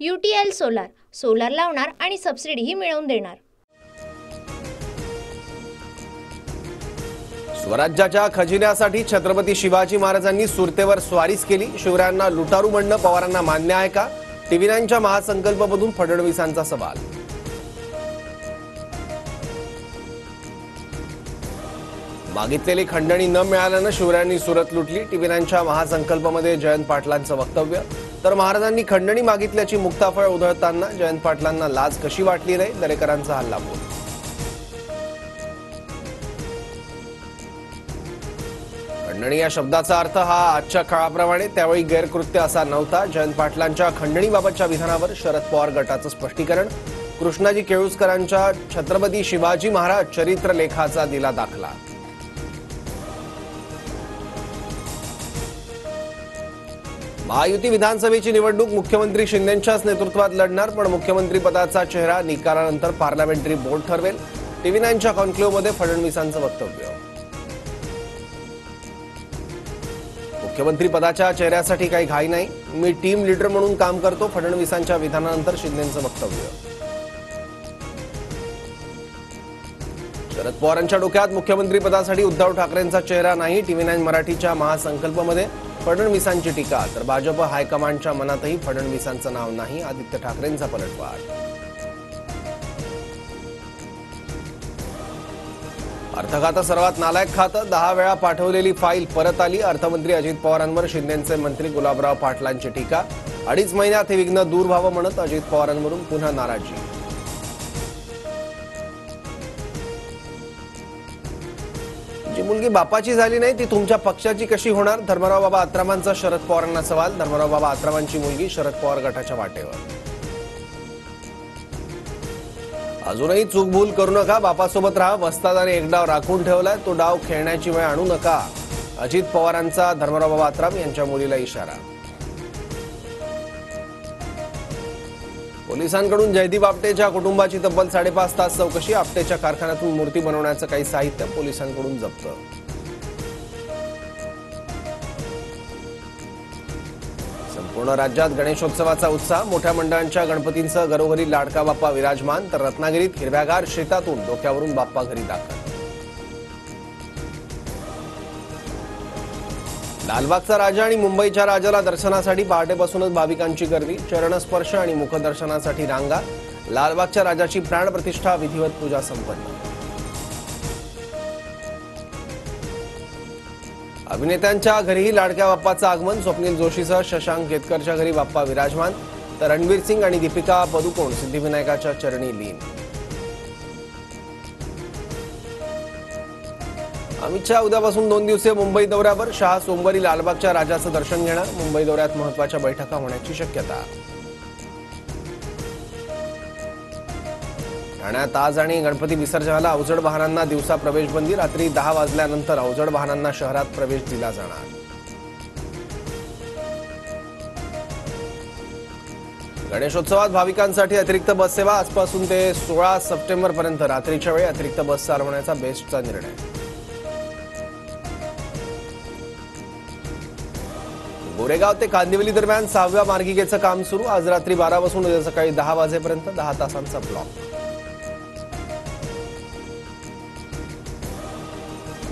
UTL solar solar लावणार आणि सबसिडीही मिळवून देणार। स्वराज्याच्या खजिन्यासाठी छत्रपती शिवाजी महाराजांनी सुरतेवर स्वारीच केली। शिवरायांना लुटारू म्हणणं पवारांना मान्य आहे का? TV9च्या महासंकल्पमधून फडणवीसांचा सवाल। मागितलेली खंडणी न मिळाल्यानं शिवरायांनी सुरत लुटली। TV9च्या महासंकल्पमध्ये जयंत पाटलांचं वक्तव्य। तर महाराजांनी खंडणी मागितल्याची मुक्ताफळ उधळताना जयंत पाटलांना लाज कशी वाटली नाही, दरेकरांचा हल्लाबोल। खंडणी या शब्दाचा अर्थ हा आजच्या काळाप्रमाणे त्यावेळी गैरकृत्य असा नव्हता। जयंत पाटलांच्या खंडणीबाबतच्या विधानावर शरद पवार गटाचं स्पष्टीकरण। कृष्णाजी केळुसकरांच्या छत्रपती शिवाजी महाराज चरित्रलेखाचा दिला दाखला। महायुती विधानसभेची निवडणूक मुख्यमंत्री शिंदेंच्याच नेतृत्वात लढणार, पण मुख्यमंत्री पदाचा चेहरा निकालानंतर पार्लमेंटरी बोर्ड ठरवेल। TV9च्या कॉन्क्लेव्हमध्ये फडणवीसांचं वक्तव्य। मुख्यमंत्री पदाच्या चेहऱ्यासाठी काही घाई नाही, मी टीम लीडर म्हणून काम करतो। फडणवीसांच्या विधानानंतर शिंदेंचं वक्तव्य। शरद पवारांच्या डोक्यात मुख्यमंत्री पदासाठी उद्धव ठाकरेंचा चेहरा नाही। TV9 मराठीच्या महासंकल्पमध्ये फडणवीसांची टीका। तर भाजप हायकमांडच्या मनातही फडणवीसांचं नाव नाही, आदित्य ठाकरेंचा पलटवार। अर्थखातं सर्वात नालायक खातं, 10 वेळा पाठवलेली फाईल परत आली। अर्थमंत्री अजित पवारांवर शिंदेंचे मंत्री गुलाबराव पाटलांची टीका। 2.5 महिन्यात हे विघ्न दूर व्हावं म्हणत अजित पवारांवरून पुन्हा नाराजी। जी मुलगी बापाची झाली नाही ती तुमच्या पक्षाची कशी होणार? धर्मराव बाबा आत्रामांचा शरद पवारांना सवाल। धर्मराव बाबा आत्रामांची मुलगी शरद पवार गटाच्या वाटेवर। अजूनही चूकभूल करू नका, बापासोबत राहा। वस्तादाने एक डाव राखून ठेवलाय, तो डाव खेळण्याची वेळ आणू नका। अजित पवारांचा धर्मराव बाबा आत्राम यांच्या मुलीला इशारा। पोलिसांकडून जयदीप आपटेच्या कुटुंबाची तब्बल 5.5 तास चौकशी। आपटेच्या कारखान्यातून मूर्ती बनवण्याचं काही साहित्य पोलिसांकडून जप्त। संपूर्ण राज्यात गणेशोत्सवाचा उत्साह। मोठ्या मंडळांच्या गणपतींसह घरोघरी लाडका बाप्पा विराजमान। तर रत्नागिरीत हिरव्यागार शेतातून डोक्यावरून बाप्पा घरी दाखल। लालबागचा राजा आणि मुंबईच्या राजाला दर्शनासाठी पहाटेपासूनच भाविकांची गर्दी। चरणस्पर्श आणि मुखदर्शनासाठी रांगा। लालबागच्या राजाची प्राणप्रतिष्ठा विधिवत पूजा संपन्न। अभिनेत्यांच्या घरीही लाडक्या बाप्पाचं आगमन। स्वप्नील जोशीसह शशांक केतकरच्या घरी बाप्पा विराजमान। तर रणवीर सिंग आणि दीपिका पदुकोण सिद्धिविनायकाच्या चरणी लीन। अमित शहा उद्यापासून 2 दिवसीय मुंबई दौऱ्यावर। शहा सोमवारी लालबागच्या राजाचं दर्शन घेणार। मुंबई दौऱ्यात महत्त्वाच्या बैठका होण्याची शक्यता। ठाण्यात आज आणि गणपती विसर्जनाला अवजड वाहनांना दिवसा प्रवेश बंदी। रात्री 10 वाजल्यानंतर अवजड वाहनांना शहरात प्रवेश दिला जाणार। गणेशोत्सवात भाविकांसाठी अतिरिक्त बस सेवा। आजपासून ते 16 सप्टेंबरपर्यंत रात्रीच्या वेळी अतिरिक्त बस चालवण्याचा बेस्टचा निर्णय। गोरेगाव ते कांदिवली दरम्यान 6व्या मार्गिकेचं काम सुरू। आज रात्री 12 पासून उद्या सकाळी 10 वाजेपर्यंत 10 तासांचा ब्लॉक।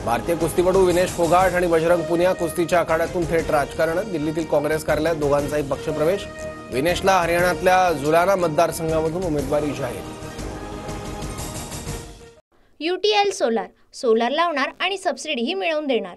भारतीय कुस्तीपटू विनेश फोगाट आणि बजरंग पुनिया कुस्तीच्या आखाड्यातून थेट राजकारण। दिल्लीतील काँग्रेस कार्यालयात दोघांचाही पक्षप्रवेश। विनेशला हरियाणातल्या जुलाना मतदारसंघामधून उमेदवारी जाहीर। UTL सोलार सोलार लावणार आणि सबसिडीही मिळवून देणार।